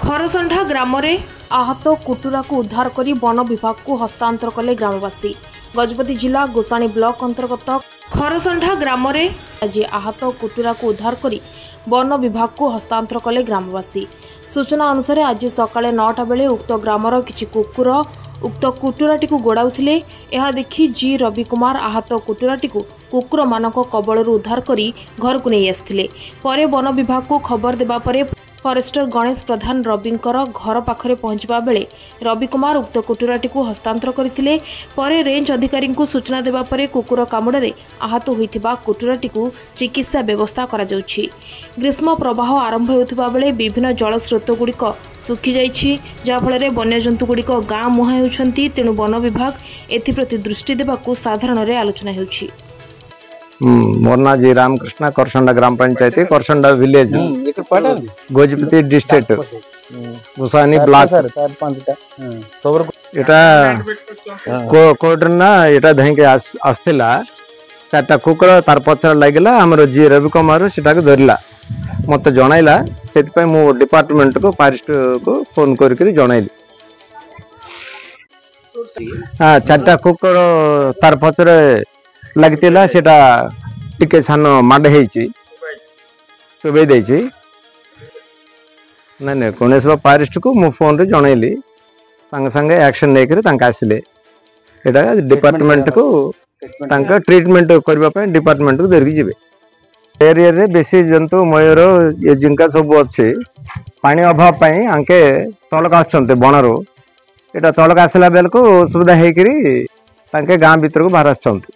खरसंढा ग्राम रे आहत कुटुरा को उद्धार करी वन विभाग को हस्तांतर कले ग्रामवासी। गजपति जिला गोसाणी ब्लॉक अंतर्गत खरसंढा ग्राम रे आज आहत कुटुरा को उद्धार करी वन विभाग को हस्तांतर कले ग्रामवासी। सूचना अनुसार आज सकाळे 9टा बेले उक्त ग्रामर किछि कुकुर उक्त कुटुराटी को गोड़ाउथिले। यह देखि जी रवि कुमार आहत कुटुराटी को कुकुर मानक कबलरू उद्धार करी घर को नहीं आसथिले। परे वन विभाग को खबर देबा परे फॉरेस्टर गणेश प्रधान रविंकर घर पाखरे पहुंचबा बेले रवि कुमार उक्त कुटुराटी को हस्तांतर करथिले। परे रेंज अधिकारी को सूचना देबा परे कुकुर कामुड़े आहत होइथिबा कुटुराटी को चिकित्सा व्यवस्था करा जाउछि। ग्रीष्म प्रवाह आरंभ होउथिबा बेले विभिन्न जल स्रोत गुड़िक सुखी जाइछि, जहा फल वन्यजंतु गुड़िक गाँ मुहां होउछंती। तेणु वन विभाग एथिप्रति दृष्टि देबाकू साधारण रे आलोचना हेउछि। मोर ना जी रामकृष्ण करसंडा ग्राम panchayat करसंडा village Gajapati district गोसानी block एटा कोर्ट ना एटा धैके आसथिला। चारटा कुकुर तार पछर लागला हमर जी रवि कुमार सेटा को धरला मते जणाइला। सेति पय मो डिपार्टमेंट को फॉरेस्ट को फोन करके जणाइली। हां चारटा कुकुर तार पछर लगतिला सेटा टिके सान माड हेची चोबे देची। नै नै कोनेसबा फॉरेस्ट को मो फोन रे जणाइली, संग संग एक्शन नै करे तांका आसिले। एटा डिपार्टमेंट को तांका ट्रीटमेंट करबा पे डिपार्टमेंट को देरकी जिवे। एरिया रे बेसी जंतु मयूर ये जिंका सब अछि पानी अभाव पई आंके तलक आछन्ते बनरो। एटा तलक आसला बेल को सुविधा हे करी तांके गां भीतर को बाहर आछन्ते।